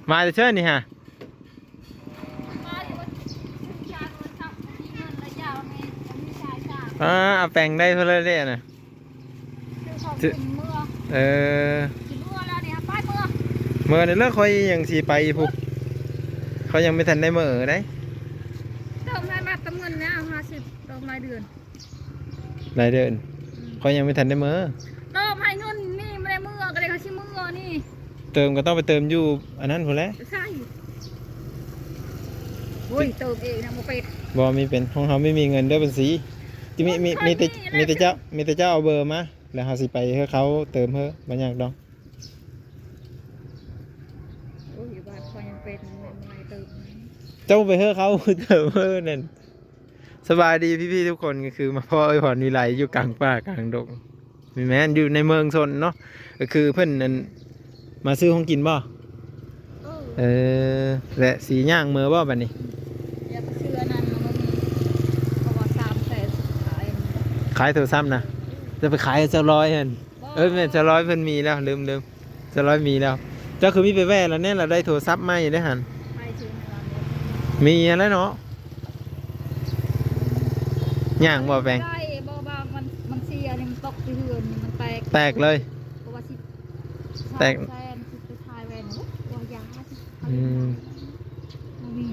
มาจะเชิญนี่ฮะเอาแปลงได้เพื่อเรื่อยๆนะเออเมื่อเนี่ยเลิกคอยยังสีไปพุกเขายังไม่ทันได้เมื่อได้เติมให้มาเติมเงินนะ50ดอกรายเดือนรายเดือนเขายังไม่ทันได้เมื่อเติมให้เงินนี่ไม่ได้เมื่อก็เลยเขาชิเมื่อนี่เติมก็ต้องไปเติมอยู่อันนั้นพอแล้วใช่โอ้ยเติมเองนะโมเป็ดบอมีเป็นของเขาไม่มีเงินด้วยเป็นสีที่มีแต่เจ้าเอาเบอร์มาแล้วเขาสิไปให้เขาเติมเพิ่มบางอย่างดองโอ้ยบ้านคอยยังเป็นไม่เติมเจ้าไปให้เขาเติมเพิ่มนั่นสบายดีพี่ๆทุกคนก็คือมาพ่อไอ้ผ่อนวิไลอยู่กลางป่ากลางดงมีแม่นอยู่ในเมืองชนเนาะก็คือเพื่อนนั่นมาซื้อของกินบ่และสีย่างเมื่อบ่บัดนี้อยากเชื่อนั่นมันเพราะว่า300,000ขายโทรศัพท์นะจะไปขายจะร้อยเห็นแม่จะร้อยเพิ่นมีแล้วลืมจะร้อยมีแล้วเจ้าคือมีไปแว่แล้วเนี่ยเราได้โทรศัพท์ใหม่ได้หันมีอะไรเนาะย่างบ่แปลงได้บ่มันเสียนี่มันตกที่เฮือนมันแตกเลยเพราะว่าสิแตกแฟนสิไปทายแวนว่ายามี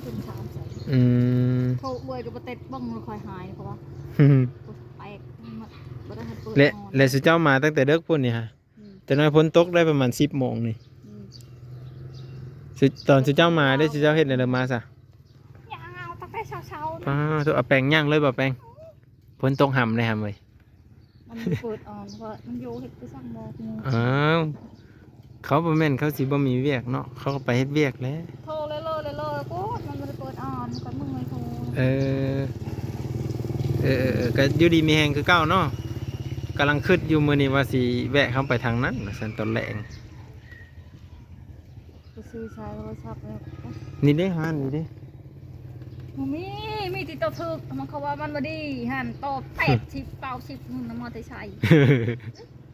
เป็น300,000โทรอวยกับเต็ดบ้องคอยหายเพราะว่าแตกและสุเจ้ามาตั้งแต่เด็กพุ่นนี่ฮะแต่น้อยพ้นตกได้ประมาณ10 โมงนี่ตอนสุเจ้ามาได้สุเจ้าเฮ็ดอะไรมาซะย่างเอาตั้งแต่เช้าตัวเอาแปลงย่างเลยบ่แปลงพ้นตกห่ำเลยห่ำเลยมันเปิดอ่อนเพราะมันโยเฮ็ดไปสั่งหมอกเขาบ่แม่นเขาสิบ่มีเวียกเนาะเขาก็ไปเฮ็ดเวียกแล้วโทรเลยโคตรมันไม่ได้เปิดอ่อนก็มึงเลยโทรก็อยู่ดีมีแฮงคือเก่าเนาะกำลังคิดอยู่มื้อนี้ว่าสิแวะเข้าไปทางนั้นซั่นตอนแลงไปซื้อใช้โทรศัพท์แล้วนี่เด้หันนี่เด้มีติดต่อถึกมันเขาว่ามันบ่ดีหันตอบ80 90มันมาแต่ใช้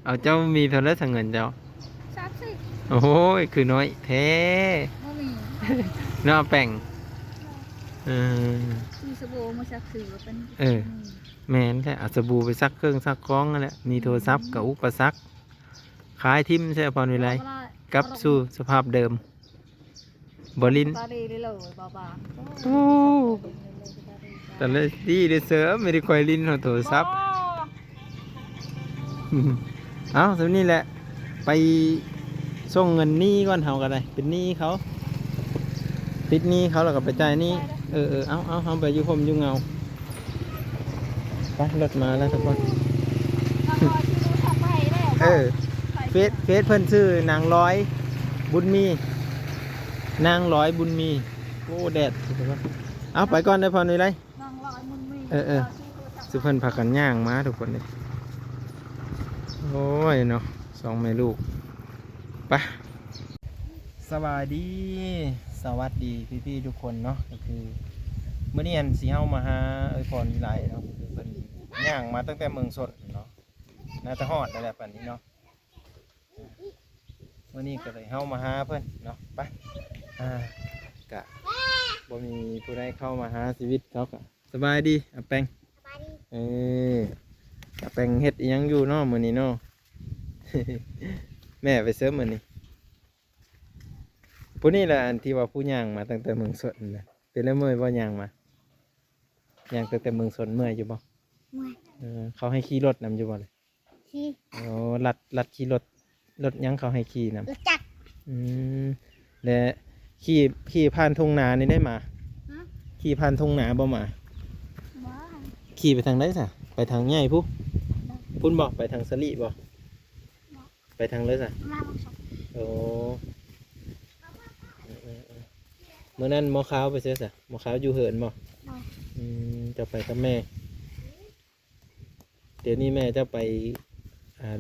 เอาเจ้ามีเท่าไรเงินเจ้า30โอ้ยคือน้อยแท้เนาะแป้งมีสบู่มาซักซื้อเป็นแม่นแท้เอาสบู่ไปซักเครื่องซักกล้องนั่นแหละมีโทรศัพท์กับอุปสรรคขายทิมใช่พรวิไลกลับสู่สภาพเดิมบรินแต่ละดีได้เสริมไม่ได้คอยลิ้นของโทรศัพท์เอาสำนี้แหละไปส่งเงินหนี้ก่อนเฮากันเลยเป็นหนี้เขาติดหนี้เขาแล้วก็ไปจ่ายหนี้เอาไปอยู่ผมอยู่เงาไปรถมาแล้วทุกคนเฟซเพิ่นชื่อนางร้อยบุญมีนางร้อยบุญมีโอ้แดดเอาไปก่อนได้พอหน่อยเลยสุพรรณพากันย่างมาทุกคนเลยโอ้ยเนาะ2 แม่ลูกไปสวัสดีพี่ๆทุกคนเนาะก็คือเมื่อนี้อันสีเฮามาหาพรวิไลเนาะคือเป็นย่างมาตั้งแต่เมืองสดเนาะน่าจะฮอดแล้วแหละป่านนี้เนาะเมื่อนี้ก็เลยเฮามาหาเพื่อนเนาะไปกะบ่มีผู้ใดเข้ามาหาชีวิตเขาก็สบายดีอาแปงอาแปงเฮ็ดอีหยังอยู่เนาะมื้อนี้เนาะ แม่ไปเสริมมื้อนี้ผู้นี้แหละอันที่ว่าผู้ย่างมาตั้งแต่เมืองสดนะเป็นแล้วเมื่อยบ่ย่างมาย่างตั้งแต่เมืองสดเมื่อยอยู่บ่เขาให้ขี่รถนำอยู่บ่เลยขี่ลัดขี่รถยังเขาให้ขี่นำรถจักรและขี่ผ่านทุ่งนานี่ได้มาขี่ผ่านทุ่งนาบ่มาขี่ไปทางไหนซะไปทางใหญ่พุ่นบอกไปทางสลีบอกไปทางเลยซะโอ้เมื่อนั้นหมอขาวไปเสียซะหมอขาวอยู่เหินบอกจะไปกับแม่เดี๋ยวนี้แม่จะไป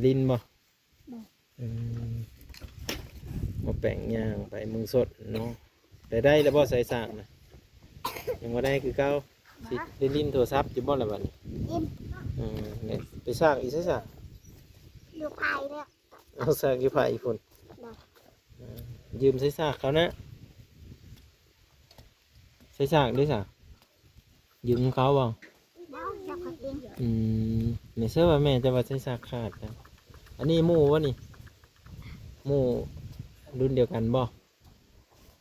ลินบอกมาแป่งย่างไปมึงสดเนาะแต่ได้แล้วบ่ใส่สากนะยังว่าได้คือเก้าสิลิ้นโทรศัพท์จะบ่ละบัดนี้เนี่ยไปสร้างอีกใช่สะอยู่ไผ่เนี่ยเอาสร้างอยู่ไผ่อีกคน ยืมใส่ซากเขานะใส่ซากด้วยซะยืมเขาบ่เนี่ยเชื่อว่าแม่จะว่าใส่ซากขาดนะอันนี้หมู่วะนี่หมู่รุ่นเดียวกันบ่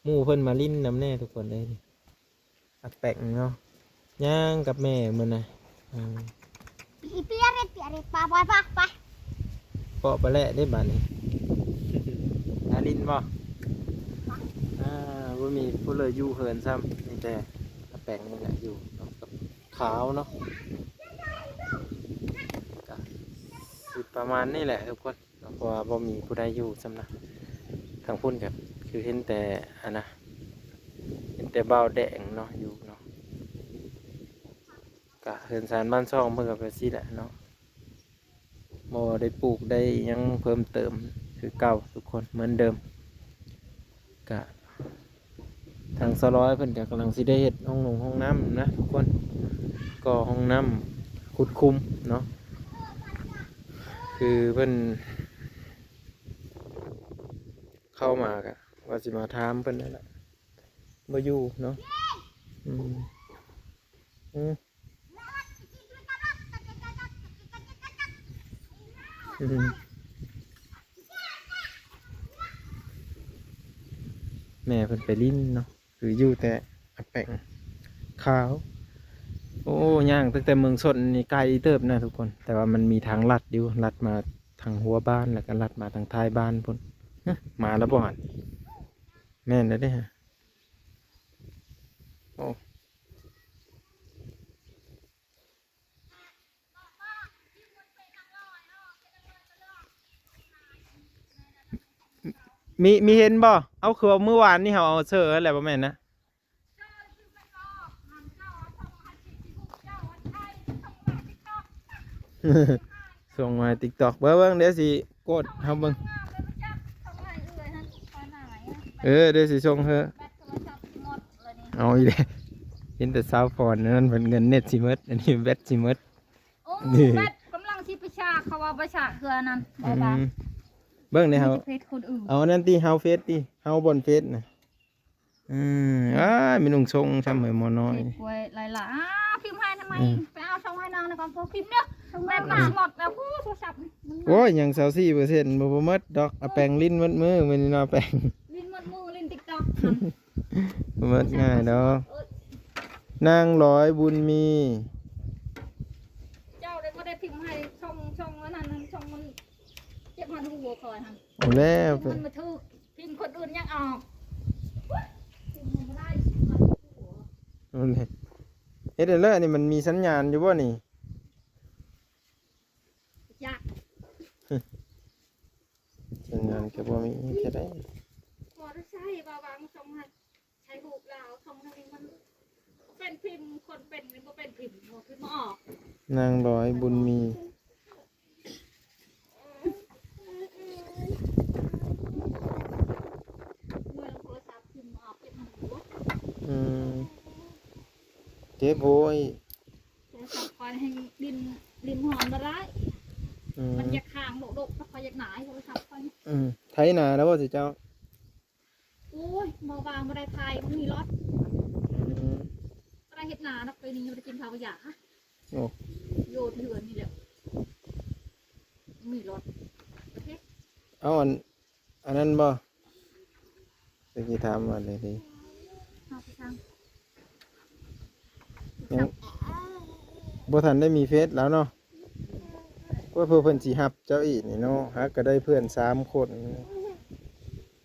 หมู่เพิ่นมาลิ้นน้ำแน่ทุกคนเลยนี่อักแปะเนาะย่างกับแม่มันนะPiarit pa pa. เปาะไปแล้วได้บาดนี้อาลิ้นบ่ว่ามีผู้เลยอยู่เหินซ้ำนี่แต่อักแปะนี่แหละอยู่กับขาวเนาะก็สิประมาณนี้แหละทุกคนเพราะว่าบ่มีผู้ใดอยู่ซ้ำนะทางพุ่นกับคือเห็นแต่อันนะเห็นแต่เบาแดงเนาะอยู่เนาะกะเหินสารบ้านซ่องเพื่อกับไปซี่แหละเนาะบ่ได้ปลูกได้ยังเพิ่มเติมคือเก่าทุกคนเหมือนเดิมกะทางสร้อยเพิ่นกำลังสิได้เฮ็ดห้องน้ำนะทุกคนก็ห้องน้ำขุดคุมเนาะคือเพิ่นเข้ามากะว่าสิมาถามเพิ่นนั่นแหละบ่อยู่เนาะแม่เพิ่นไปลิ้นเนาะคืออยู่แต่อักแปงขาวโอ้ย่างตั้งแต่เมืองสนนี่ไกลเติบนะทุกคนแต่ว่ามันมีทางลัดอยู่ลัดมาทางหัวบ้านแล้วก็ลัดมาทางท้ายบ้านพุ่นมาแล้วบ่หันแม่นได้ฮะโอ้มีเห็นบ่เอาคือว่าเมื่อวานนี่เขาเอาเสื้ออะไรประมาณนะส่งมาติ๊กตอกเบิ้งเดี๋ยวสิกดเขาเบิ้งเดี๋ยวสิส่งเธอเอาอีกเลยเห็นแต่สาวฟอนนั่นเป็นเงินเน็ตสิมดอันนี้แบตสิมดนี่แบตกำลังสิประชาเขาว่าประชาคืออันนั้นเบิ้งเนี่ยเขาเอานั่นตีเฮาเฟสตีเฮาบนเฟสนะมีนุ่งทรงช้ำเหมือนมอน้อยป่วยหลายๆพิมพ์ให้ทำไมไปเอาช่องให้นางในกองพิมพ์เนาะแม่มาหมดแล้วโทรศัพท์โอ้ยยัง24%บ่หมดดอกแปลงลิ้นมัดมือมันนี่เนาะแปลงลิ้นมัดมือลิ้นติ๊กต๊อกบ่หมดง่ายดอกนางร้อยบุญมีเจ้าได้บ่ได้พิมพ์ให้ช่องนั้นช่องมันเจ็บมันหัวคอยหั่นเอาแล้วมันมาถูกพิมพ์คนอื่นยังออกเฮ็ดเลยอันนี้มันมีสัญญาณอยู่บ่นี่ยากสัญญาณก็บ่มีแค่ได้บ่ได้ใช้บางช่องให้ใช้รูปแล้วช่องนี้มันเป็นพิมพ์คนเป็นหรือบ่เป็นพิมพ์บ่พิมพ์บ่ออกนางร้อยบุญมีเจ็บโวยสับคอยให้ดินหอมละลายมันอยากห่างโดดๆคอยอยากหนาให้โทรศัพท์คอยไถนาแล้วว่าสิเจ้าโอ้ยเบาบางมาได้ไทยมันมีรถอะไรเห็ดนานักไปนี่มันจะกินข้าวกระยาฮะโยนเถื่อนนี่แหละมีรถเอาอันนั้นบ่จะกี่ถามว่าอะไรดีบ่ทันได้มีเฟซแล้วเนาะว่าเพื่อนสิฮับเจ้าอีนี่เนาะฮักก็ได้เพื่อน3 คน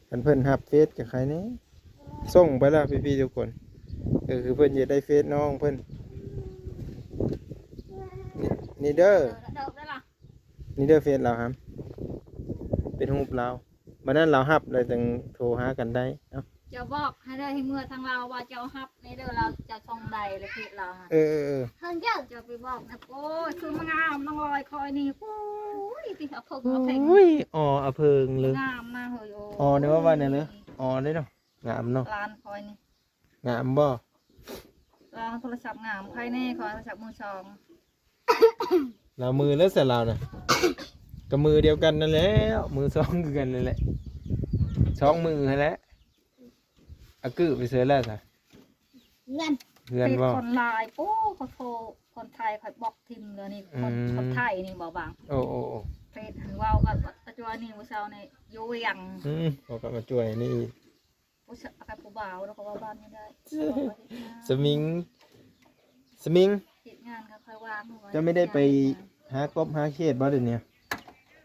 กันเพื่อนฮับเฟซกับใครนี่ส่งไปแล้วพี่ๆทุกคนคือเพื่อนจะได้เฟซน้องเพื่อนนี่เด้อเฟซเราครับเป็นรูปเราบัดนั้นเราฮับเลยจึงโทรหากันได้เนาะจะบอกให้ได้ให้เมื่อทางเราว่าเจ้าฮับในเด้อเราจะช่องใดเลยเพจเราทางเจ้าจะไปบอกนะโอ้ยคือมางามน้องลอยคอยนี่โอ้ยที่เอาเพิงเอาเพลงเอาเพิงเลยงามมากเลยเดี๋ยวว่าเนี่ยเลยได้เนาะงามเนาะร้านคอยนี่งามบ่ร้านโทรศัพท์งามใครแน่คอยโทรศัพท์มือสองเรามือแล้วเสร็จเราเนี่ยกับมือเดียวกันนั่นแหละมือสองคือกันนั่นแหละ 2 มื้อให้แล้วอะกึไปเสือแล้วซะ เงิน เพื่อน เป็น บ่ คนลายโอ้เขาโทรคนไทยเขาบอกทิมเลยนี่คนไทยนี่บอกบาง โอ้โอ้โอ้ เฟซหันว่าวกับปัจจุบันนี่ผู้สาวนี่อยู่เวียง เขาก็มาช่วยนี่ ผู้สาวกับผู้บ่าวแล้วก็ว่าบ้านไม่ได้ สมิงสมิง ติดงานก็ค่อยวาง จะไม่ได้ไปหากบหาเขียดบ่เดี๋ยวนี้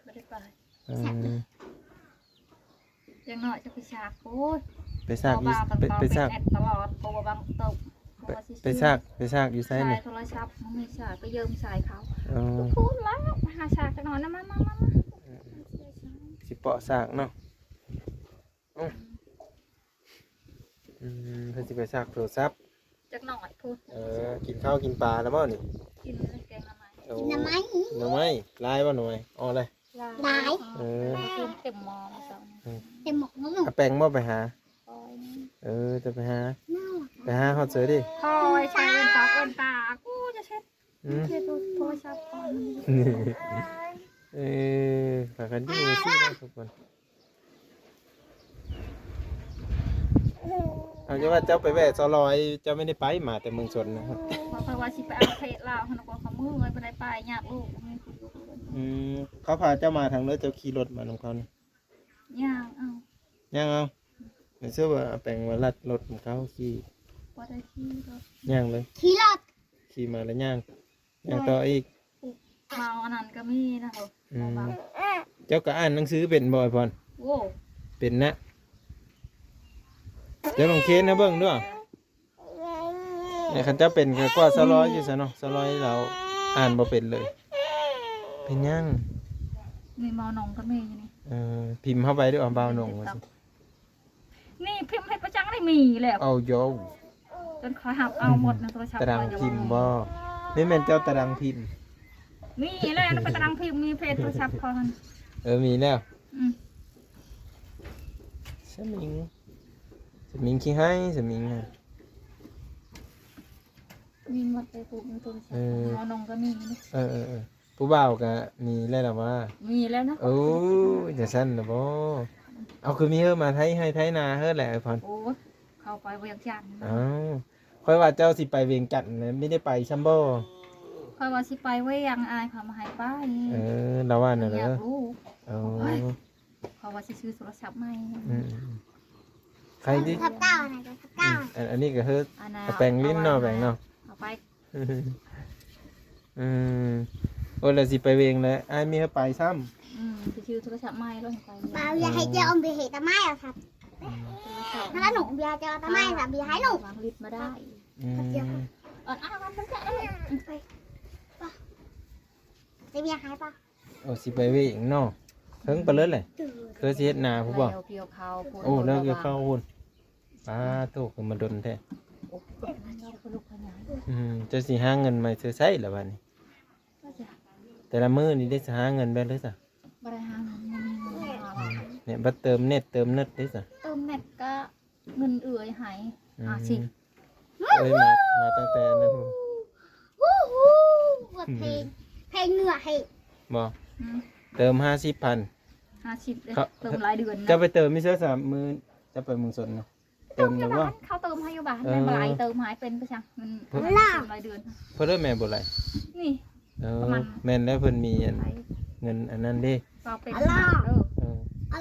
ไม่ได้ไป เออ ยังน้อยจะไปฉากโอ้ย ไปซากอยู่ บ่าว ไปซาก แอดตลอดเพราะว่าบางตก ไปซากอยู่ไส ใช่ นี่ โทรศัพท์มันมีฉากไปยืมสายเขา เออ พูดแล้วหาฉากกันหน่อยนะมา สิเปาะซากเนาะเพิ่นสิไปซากโทรศัพท์ จากหน่อยพูด กินข้าวกินปลาแล้วบ่นี่ กินแกงละไม้ โอ้ กินน้ำไหม หน่อไม้ลายบ่หน่อยอ๋อเลย หลาย เออ เต็มมอมาสอง เต็มหมกน้องหนู เอาแป้งบ่ไปหา คอย จะไปหา น่า ไปหาฮอดเสือดิ คอยใช้เงินตาเงินตากูจะเช็ด อืม เช็ดโทรศัพท์ก่อน ฝากกันอยู่สินะทุกคนเอาจะว่าเจ้าไปแวะซอลอยเจ้าไม่ได้ไปมาแต่เมืองชนนะครับ บอกคอยว่าสิไปเอาเพจลาวเขาบอกเขามือไว้ไปได้ไปยากลูก เขาพาเจ้ามาทางเลือเจ้าขี่รถมาของเขาเนี่ย ยากเอา ย่างเอาไม่เชื่อว่าเอาแปลงมาลัดรถของเขาขี่ ว่าได้ที่ก็ ย่างเลย ขี่รถ ขี่มาแล้วย่างต่ออีก เมาอันนั้นก็มีนะเหรอ เจ้าก็อ่านหนังสือเป็นบ่อยพร โว้ เป็นนะเดี๋ยวลองเค้นนะเบิ้งด้วยเนี่ยคันเจ้าเป็นก็กว่าซะร้อยอยู่ซะเนาะซะร้อยเราอ่านบ่เป็นเลย เป็นยัง มีเมาหนองก็มีนี่ พิมพ์เข้าไปด้วยเอาเบาหน่งมาสิ นี่พิมพ์ให้ประจังได้มีแล้ว เอาโย จนคอยหับเอาหมดในโทรศัพท์ ตารางพิมพ์บ่นี่แม่นเจ้าตารางพิมพ์ มีแล้วไปตารางพิมพ์มีเพจโทรศัพท์คอน มีแล้วสมิงขี้ให้สมิงฮะ มีหมดไปปลูกในโทรศัพท์เมาหนองก็มีนี่ ผู้บ่าวก็มีแล้วล่ะว่า มีแล้วนะ โอ้ยจะสั้นนะบ่เอาคือมีเฮอมาไทยให้ไทยนาเฮอแหละไอ้พร โอ้เข้าไปเวียงจันทน์ ค่อยว่าเจ้าสิไปเวียงจันทน์นะไม่ได้ไปชัมโบ คอยว่าสิไปเวียงอายพามาให้ป้า เราว่าน่ะเหร อยา อก รู้ โอ้ คอยว่าสิซื้อโทรศัพท์ใหม่ ใครที่ ทับเก้าอะไรกันทับเก้า อันนี้ก็เฮ็ด อันน่ะ แปลงลิ้นเนาะแปลงเนาะ เอาไป โอ้แล้วสิไปเวียงแล้วอ้ายมีให้ไปซ้ำ สิซื้อโทรศัพท์ใหม่แล้วไป ป้าเบียร์ให้เจ้าอมเบียร์ให้ตาไม้อะครับถ้าหนูเบียร์เจ้าตาไม้ค่ะเบียร์ให้หนู วางลิตรมาได้ อ้าวมันจะ จะเบียร์ให้ป่ะ โอ้สิไปเวียงเนาะเพิ่งไปเลยแหละเคยสิเฮ็ดนาผู้บ่ เกี่ยวเขา โอ้แล้วก็เข้าหุ่นป้าโตขึ้นมาดนแท้จะสิหาเงินมาซื้อใช้ล่ะบัดนี้แต่ละมื้อนี่ได้สิหาเงินไปเลยจ้ะ บริหารมันมีเงินมา เนี่ยบัดเติมเน็ตเติมเน็ตได้จ้ะ เติมเน็ตก็เงินเอื่อยหายสิ เอ้ยมาตั้งแต่นั้น วู้ฮู้บทเพลงเหนือให้ บ่เติม50,000 50เลยเติมรายเดือน จะไปเติมไม่ใช่3มื้อจะไปเมืองสนเนาะเติมแล้วบ่ เขาเติมให้อยู่บ้านแม่บ่ายเติมหายเป็นไปจังเงินรายเดือน เพิ่นแม่บ่ไหล นี่ แม่นแล้วเพิ่นมีเงินอันนั้นเด้ เราเป็น อ๋อ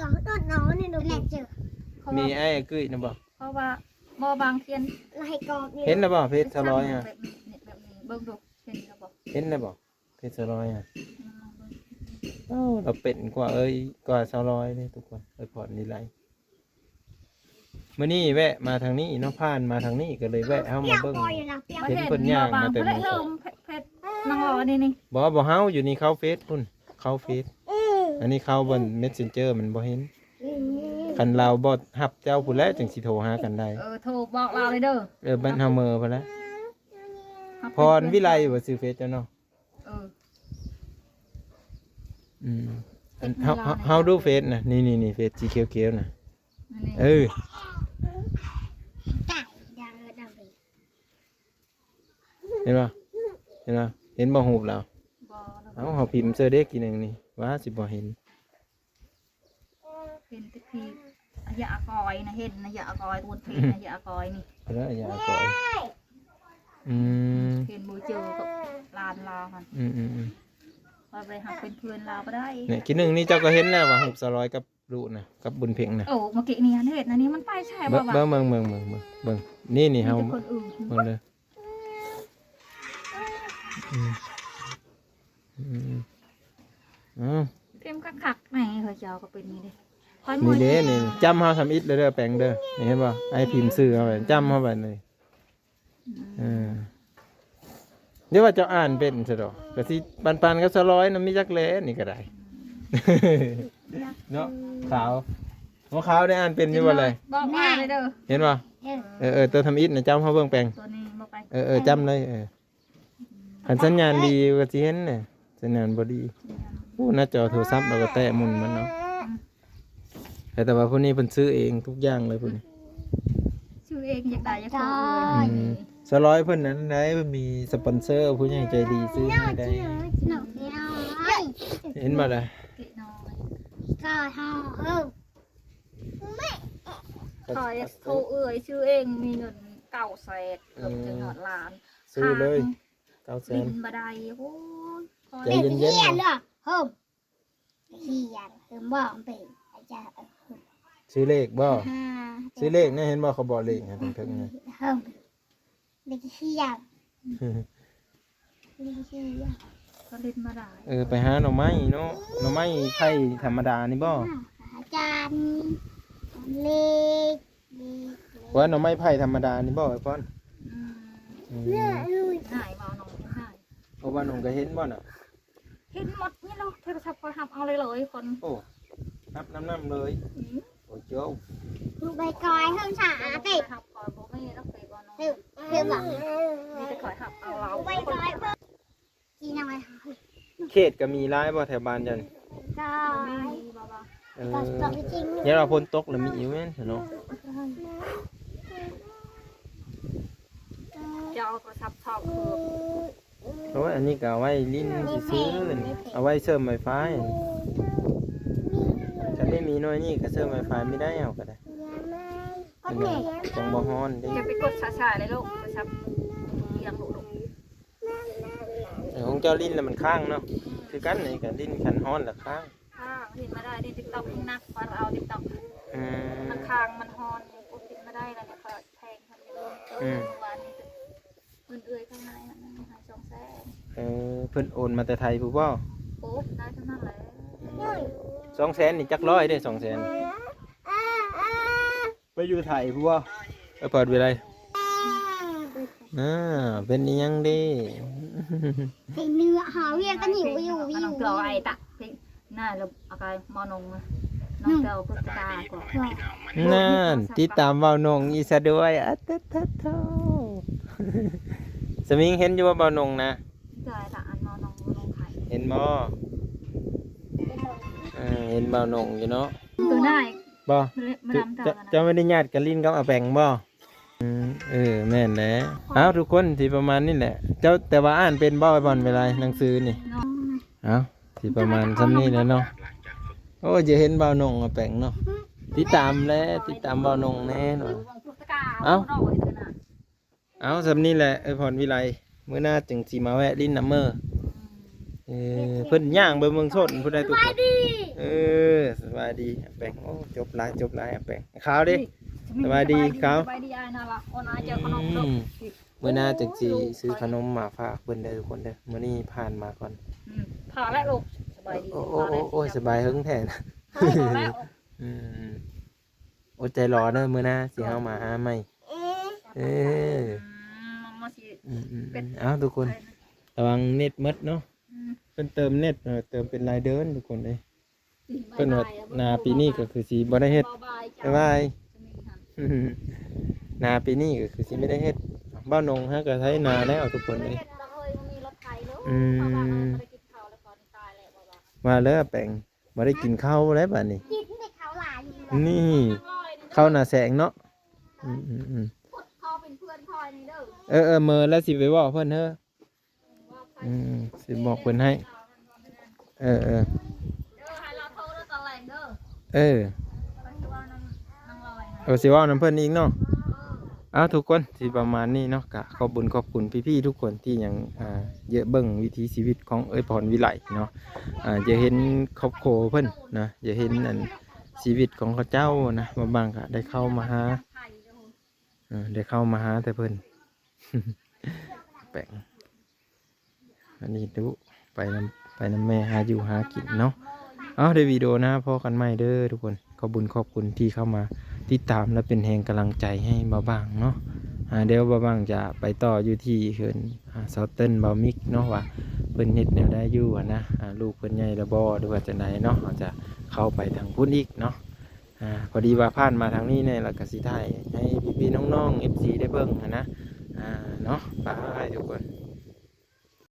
เหรอต้นน้องนี่ดูแหลกเจอ มีไอ้กุ้ยนะบ่ เพราะว่าบ่บางเทียน เราให้กรอบนี่ เห็นแล้วบ่เพชรร้อยอ่ะ แบบนี้เบิ่งดูเห็นแล้วบ่ เห็นแล้วบ่เพชรร้อยอ่ะเราเป็นกว่ากว่า200เลยทุกคนผ่อนนี่ไหลมื้อนี้แวะมาทางนี้เนาะผ่านมาทางนี้ก็เลยแวะเฮา เปีย มาก เบิ่ง ปอยอยู่นะเปียก เห็นเพิ่นย่างมาแต่ เพิ่นเริ่มเพชรนางรอนี่ บ่เฮาอยู่นี่เข้าเฟซพุ่นเข้าเฟซอันนี้เข้าบน Messenger มันบ่เห็นคันเราบ่รับเจ้าผู้แล้วจังสิโทรหากันได้ โทรบอกเราเลยเด้อ บ้านเฮาเมอพุ่นแล้วพรวิไลบ่ซื้อเฟซเจ้าเนาะเฮาดูเฟซน่ะนี่เฟซสีเขียวๆน่ะไก่ดังเลย เห็นบ่เห็นบ่ฮูบแล้วเฮาพิมพ์เสื้อเด็กกี่นึงนี่ว่าสิบ่เห็น เป็นตะพีไอ้ ยากอยนะเห็นนะยากอยตัวเพลนนะยากอยนี่ แล้วอย่าก่อยอืม เห็นมือเจอกับลานลาวค่ะ อืม พอไปหักเป็นเพื่อนลาวก็ได้ เนี่ยกินหนึ่งนี่เจ้าก็เห็นแล้วว่าหุบสลอยกับลูกนะกับบุญเพ็งนะ โอ้เมื่อกี้นี่เห็นอันนี้มันไปใช่ เบิ่ ป่าง วะ เบิ่งนี่มี เฮา แต่คนอื่น เบิ่งเลยอืมอ๋อ เต็มคักๆไหนเขาเจ้าก็เป็นนี่เด้คอย นี่เด้นี่จำเฮาทำอิฐเลยเด้อแปลงเด้อนี่เห็นบ่ไอ้พิมพ์ซื้อเอาไว้จำเฮาไว้เลยเดี๋ยวว่าเจ้าอ่านเป็นซะดอกก็สิปันๆกับสลอยน่ะมีจักแลนี่ก็ได้ เนาะขาวหัวขาวได้อ่านเป็นอยู่บ่เลย บอกมาเลยเด้อ เห็นบ่ตัวทำอิฐน่ะจำเฮาเบิ่งแปลง ตัวนี้บอกไป จำเลยคันสัญญาณดีก็สิเห็นน่ะสัญญาณบ่ดีโอ้หน้าจอโทรศัพท์เราก็แตะหมุนมันเนาะแต่ว่าพวกนี้เพิ่นซื้อเองทุกอย่างเลยพวกนี้ ชื่อเองอยากได้อยากซื้อเลย สร้อยเพิ่นนั้นได้เพิ่นมีสปอนเซอร์ผู้ใหญ่ใจดีซื้อให้ได้ หนูน้อย เห็นบ่ล่ะ เกะน้อย ก็ทอไม่ คอยโทรชื่อเองมีเงิน900,000เกือบจะหอดล้าน ซื้อเลย บิน 900,000 บ่ได้โอ้ยคอย ใจ เป็น เย็นๆ เขียนเหรอเฮ้มเขียนเฮ้มบอกเป็นอาจารย์ ซื้อเลขบ่ ฮ่า ซื้อเลขนะเห็นบ่เขาบอกเลขนะถึงๆนะ เฮ้มเด็กเขียนเด็กเขียน ก็เล่นมาได้ ไปหาหน่อไม้เนาะหน่อไม้ไผ่ธรรมดานี่บ่ อาจารย์เล็ก ว่าหน่อไม้ไผ่ธรรมดานี่บ่ไอ้พ่อน เนี่ยลุย ง่ายมาน้องง่าย เพราะว่าหนุ่มก็เห็นบ่น่ะ เห็นหมดนี่เราโทรศัพท์คอยทำเอาเลยคน โอ้นับน้ำเลยโอ้โจ้ ลูกใบกอยเพิ่มฉา ไป ติด ทับคอยบอกไม่ต้องไปก่อนน้อง เพิ่มเพิ่มหลัง มีแต่คอยทับเอาเรา ใบกอยเพิ่มกินอะไรคะ เขตก็มีร้ายบ่แถวบ้านจัน กอย บ้า ก็จบจริง เนี่ยเราพ้นตกแล้วมีอยู่แม่นเนาะ จะเอาโทรศัพท์ชอบคือ เพราะว่าอันนี้ก็เอาไว้ลิ้นซื้อๆนี่เอาไว้เสริมไวไฟถ้าไม่มีน้อยนี่ก็เสริมไวไฟไม่ได้เอาก็ได้ ก็เหนื่อย จังบ่ฮ้อนเด้ จะไปกดช้าๆเลยลูกโทรศัพท์ยังลูก ของเจ้าลิ้นแล้วมันค้างเนาะคือกันนี่ก็ลิ้นคันฮ้อนแล้วค้าง ค่ะเห็นมาได้ในติ๊กต็อกนักฟันเอาติ๊กต็อก อืม มันคางมันฮอนกดติดมาได้แล้วเนี่ยเขาแทงทำอย่างนี้วันนี้เงินเอื้อยข้างในนั่นหาย200,000 เพิ่นโอนมาแต่ไทยผู้บ่ โอ้ได้เท่านั้นแหละ 200,000นี่จักร้อยเด้200,000ไปอยู่ไทยผู้บ่เปิดเวลาเป็นอีหยังเด้ เป็นเนื้อหาเวียนกันหิวอยู่วิ น้อง ว เจ้าไอ้ตะน่าเราอะไรมอนงน้องเจ้าพุทธกาก่อน นั่นติดตามเว้านงอีซะด้วยอะตะทะโธสมิงเห็นอยู่ว่าเว้านงนะ เจ้าไอ้ตะอันมอนงไข่ เห็นบ่เห็นเว้านงอยู่เนาะ ตัวหน้า บ่ มาดำเจ้า จะไม่ได้ญาติกับลิ้นกับอาแปงบ่แม่นแหละเอ้าทุกคนสิประมาณนี้แหละ เจ้าแต่ว่าอ่านเป็นบ่บ่อนเวลาหนังสือนี่ น้อง เอ้าสิประมาณซ้ำนี้แหล้วเนาะโอ้จะเห็นบ่าวนงอาแปงเนาะติดตามแล้วติดตามบ่าวนงแน่นอน พุทธกาน้องไอ้ตัวน่ะ เอ้าซ้ำนี้แหละพรวิไลมื้อหน้าจึงสิมาแวะลิ้นน้ำเมอเพิ่นย่างไปเมืองชนผู้ใดทุกคนสบายดีอาแปงโอ้จบหลายอาแปงขาวดิสบายดีครับ สบายดีไอ้น่ารักคนอาเจอขนมลูก มื้อหน้าจึงสิซื้อขนมมาฝากเพิ่นเด้อทุกคนเด้อมื้อนี้ผ่านมาก่อน ผ่าแล้วลูกสบายดี โอ้สบายเฮิงแท้นะ แล้ว อดใจรอเด้อมื้อหน้าสิเฮามาหาใหม่มาสิ เอ้าทุกคนระวังเน็ตหมดเนาะเพิ่นเติมเน็ตเติมเป็นรายเดือนทุกคนเด้เพิ่นว่านาปีนี้ก็คือสิบ่ได้เฮ็ดบ๊ายบายนาปีนี้ก็คือสิไม่ได้เฮ็ดบ้านนงฮะก็ใช้นาแล้วทุกคนเลยมาแล้วแปลงบ่ได้กินข้าวแล้วบัดนี้ กินเด็กเขาหลาน นี่ข้าวหน้าแสงเนาะพ่อเป็นเพื่อนพ่อนี่เด้อ เมื่อแล้วสิไปบอกเพิ่นเด้อสิบอกเพิ่นให้ให้เราโทรตอนแรงเด้อ เออ ปัจจุบันน้อง สิเว้านำเพิ่นอีกเนาะเอาทุกคนสิประมาณนี้เนาะก็ขอบคุญขอบคุณพี่ๆทุกคนที่ยังเยอะเบิ่งวิถีชีวิตของเอ้ยพรวิไลเนาะจะเห็นครอบครัวเพิ่นนะจะเห็นอันชีวิตของเขาเจ้านะบางก็ได้เข้ามาหาได้เข้ามาหาแต่เพิ่น แปลงอันนี้ดูไปนำแม่หาอยู่หากินเนาะเอาในวิดีโอนะพอกันใหม่เด้อทุกคนขอบคุญขอบคุณที่เข้ามาติดตามและเป็นแรงกำลังใจให้เบาบางเนาะเดี๋ยวเบาบางจะไปต่ออยู่ที่เขื่อนเซาเทิร์นเบามิกเนาะว่าเพิ่นเฮ็ดแนวได้อยู่นะลูกเพิ่นใหญ่แล้วบ่หรือว่าจะไหนเนาะเราจะเข้าไปทางพุ่นอีกเนาะพอดีว่าผ่านมาทางนี้เนี่ยแล้วก็สิถ่ายให้พี่ๆน้องๆ FC ได้เบิ่งนะเนาะบายทุกคน